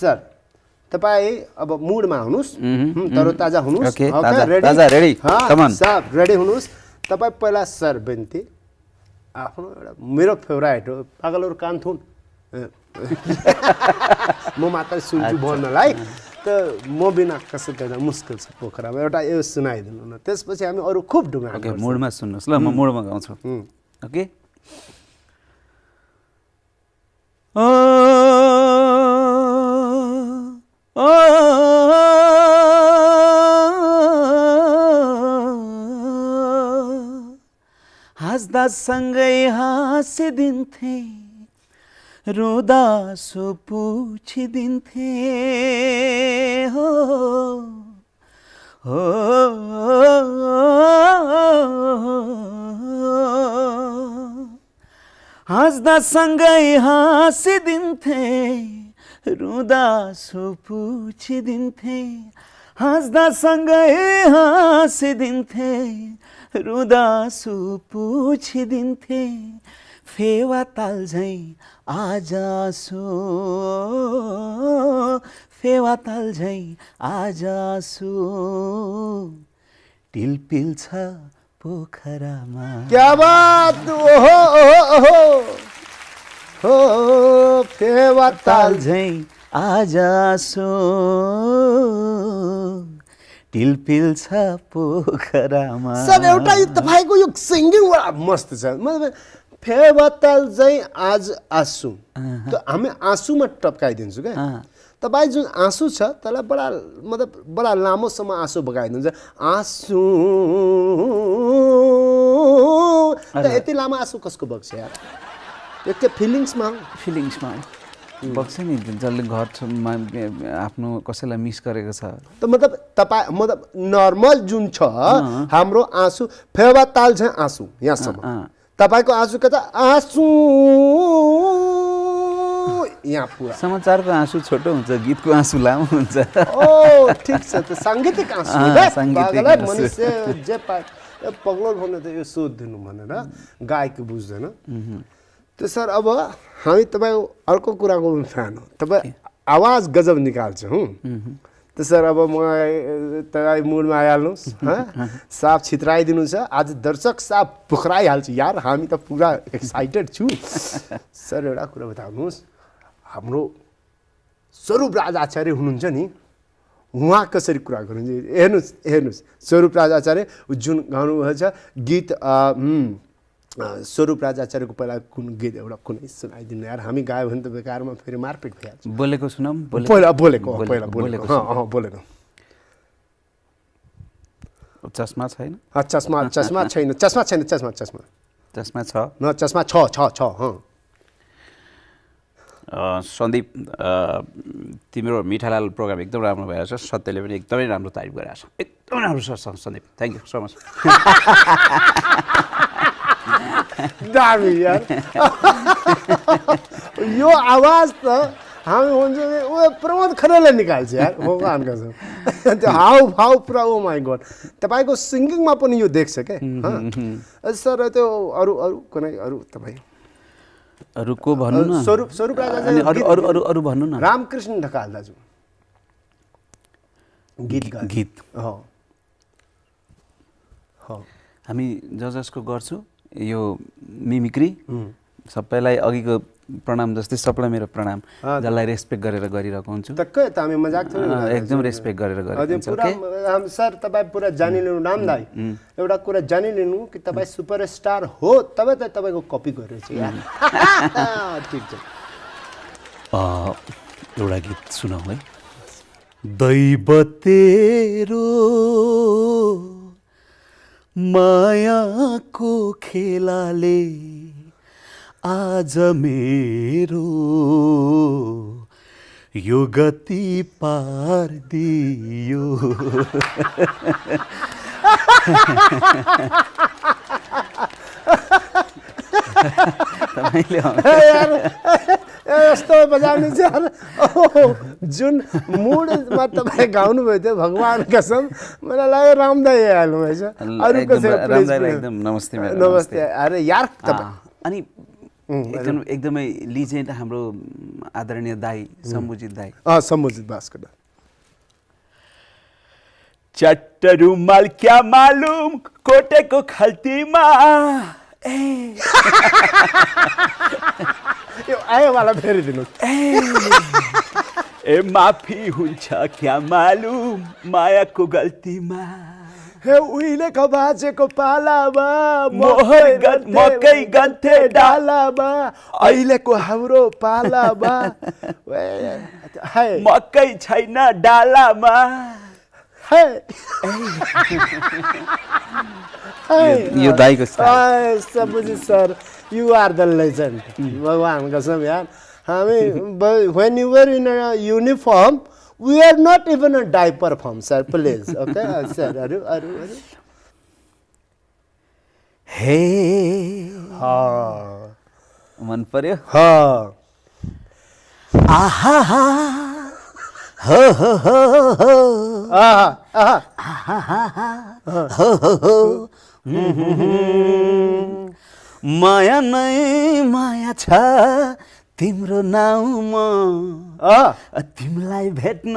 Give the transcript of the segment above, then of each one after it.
sir तपाईँ अब मुडमा हुनुहोस् तरोताजा हुनुहोस् रेडी सब रेडी हुनुहोस् तपाईँ पहिला सर बिन्ती आफ्नो एउटा मेरो फेभराइट हो पागलहरू कान थुन म मात्र सुन्छु भन्नलाई त म बिना कसै गर्दा मुस्किल छ पोखरामा एउटा यो सुनाइदिनु न त्यसपछि हामी अरू खुब ढुङ्गा ओके मुडमा सुन्नुहोस् ल म मुडमा गाउँछु ओके हाँस्दा सँगै हाँसिदिन्थे रुँदा सो पुछिदिन्थे हो हो हाँस्दा सँगै हाँसिदिन्थे रुँदा सो पुछिदिन्थे हाँस्दा सँगै हाँसिदिन्थे रुँदा सो पुछिदिन्थे फेवा ताल झैँ आजासो फेवा ताल झैँ आजासो टिलपिल छ पोखरामा क्या बात ओहो ओहो हो फेवा ताल झैँ आजासो टिलपिल छ पोखरामा सर एउटा यो तपाईँको यो सिङ्गिङ बडा मस्त छ मतलब फेवाताल चाहिँ आज आँसु त हामी आँसुमा टप्काइदिन्छु क्या तपाईँ जुन आँसु छ त्यसलाई बडा मतलब बडा लामोसम्म आँसु बगाइदिन्छ आँसु यति लामो आँसु कसको बग्छ यार यो के फिलिङ्समा बग्छ नि जसले घर आफ्नो कसैलाई मिस गरेको छ त मतलब तपाईँ मतलब नर्मल जुन छ हाम्रो आँसु फेवाताल छ आँसु यहाँसम्म तपाईको आँसु के त आँसु यहाँ पुरा समाचारको आँसु छोटो हुन्छ गीतको आँसु लामो हुन्छ ओ ठीक छ त सांगीतिक आँसु पागलै मनुष्य जे पगलो भन्नु त यो सोधिदिनु भनेर गायक बुझ्दैन त सर अब हामी तपाईँ अर्को कुराको फ्यान हो तपाईँ आवाज गजब निकाल्छ त सर अब म तपाईँ मुडमा आइहाल्नुहोस् साफ छित्राइदिनु छ आज दर्शक साफ पोखराइहाल्छ यार हामी त पुरा एक्साइटेड छु सर एउटा कुरा बताउनुहोस् हाम्रो स्वरूप राज आचार्य हुनुहुन्छ नि उहाँ कसरी कुरा गर्नुहुन्छ हेर्नुहोस् स्वरूप राज आचार्य जुन गाउनुभएको छ गीत स्वरूप राज आचार्यको पहिला कुन गीत एउटा कुनै सुनाइदिनु यार हामी गायो भने त बेकारमा फेरि मारपिट भइहाल्छ बोलेको सुनाऊँ बोलेको चस्मा छैन चस्मा छैन चस्मा छ न चस्मा छ सन्दीप तिम्रो मिठालाल प्रोग्राम एकदम राम्रो भइरहेछ सत्यले पनि एकदमै राम्रो तारिफ गरिरहेछ एकदमै राम्रो छ Sandeep thank you so much दामी यार यो आवाज त हामी हुन्छ ऊ प्रमोद खरेलले निकाल्छ यार भगवान कसम त्यो हाउ पुरा ओ माई गॉड तपाईको सिंगिङमा पनि यो देख्छ के सर त्यो अरु कुनै अरु तपाई अरु को भन्नु न स्वरूप राजा अनि अरु भन्नु न रामकृष्ण ढकाल दाजु गीत हो हामी जसको गर्छु यो मिमिक्री सबैलाई अघिको प्रणाम जस्तै सबैलाई मेरो प्रणाम जसलाई रेस्पेक्ट गरेर गरिरहेको हुन्छु टक्कै त हामी मजाक थोरै एकदम रेस्पेक्ट गरेर गरिरहेको हुन्छु ओके हम सर तपाई पुरा जानिलिनु नाम दाइ एउटा कुरा जानिलिनु कि तपाई सुपरस्टार हो तबै त तपाईको कपी गरिरहेछ यार ठीक छ एउटा गीत सुनाऊ है दैव तेरो मायाको खेलाले आज मेरो यो गति पार दियो यस्तो बजाउनु चाहिँ जुन मुडमा तपाईँ गाउनुभयो थियो भगवान कसम मलाई लाग्यो रामदाई हाल्नुभएछ अरू कसै एकदम नमस्ते नमस्ते अरे यार अनि एकदमै लिजेन्ड हाम्रो आदरणीय दाई सम्बुजित दाई सम्बुजित भास्कर चट्ट रुमाल क्या मालूम कोटेको खल्तीमा यो आयोवाला फेरि दिनु ए माफी हुन्छ क्या मालूम मायाको गल्तीमा हे उहिलेको बाजेको पालामा मकै गन्थे डालामा अहिलेको हाम्रो पालामा मकै छैन डालामा यो दाइको Sambujit sir you are the legend भगवान कसम यार हामी when you were in a uniform we are not even a diaper form sir please okay sir aru हे ha मन पर्यो ha आहा हो हो हो हो aha माया नै माया छ तिम्रो नाउँमा तिमीलाई भेट्न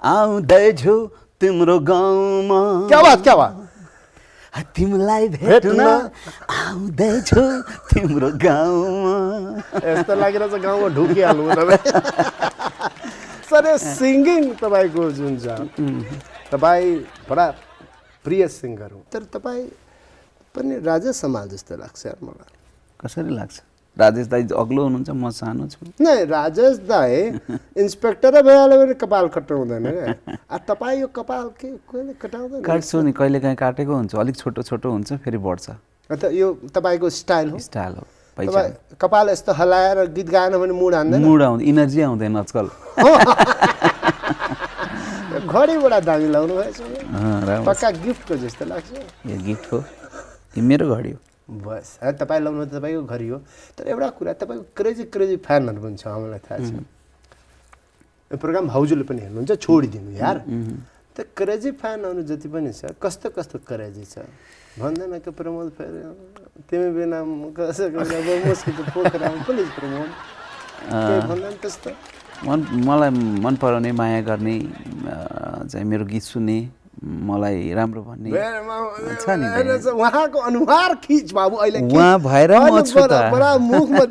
आउँदैछु तिम्रो गाउँमा क्या बात तिमीलाई भेट्न आउँदैछु तिम्रो गाउँमा यस्तो लागिरहेछ गाउँमा ढुकिहाल्नु सर यो सिङ्गिङ तपाईँको जुन छ तपाईँ बडा प्रिय सिङ्गर हो तर तपाईँ पनि राजेश समाल जस्तो लाग्छ यार मलाई कसरी लाग्छ राजेश दाई अग्लो हुनुहुन्छ म सानो छु नै राजेश दाई इन्सपेक्टरै भइहाल्यो भने कपाल कटाउँदैन क्या तपाईँ यो कपाल के कहिले कटाउँदैन काट्छु नि कहिले काहीँ काटेको हुन्छ अलिक छोटो छोटो हुन्छ फेरि बढ्छ यो तपाईँको स्टाइल हो स्टाइल हो तपाईँ कपाल यस्तो हल्लाएर गीत गाएन भने मुड हान्दैन मुड आउँदैन इनर्जी आउँदैन आजकल घडी बडा दामी लाउनु भएछ पक्का गिफ्टको जस्तो लाग्छ यो गिफ्ट हो यो मेरो घडी हो बस तपाईँ लाउनु त तपाईँको घडी हो तर एउटा कुरा तपाईँको क्रेजी फ्यानहरू पनि छ हामीलाई थाहा छ यो प्रोग्राम भाउजूले पनि हेर्नुहुन्छ छोडिदिनु यार त क्रेजी फ्यानहरू जति पनि छ कस्तो कस्तो क्रेजी छ भन्दैन कि प्रमोद फेरि तिमी बिना मुस्किल पोखरामा पुलिस प्रमोद भन्दैन त्यस्तो मलाई मन पराउने माया गर्ने चाहिँ मेरो गीत सुन्ने मलाई राम्रो भन्ने छ नि उहाँको अनुहार खिच बाबु अहिले उहाँ भएर म छु त मुखमा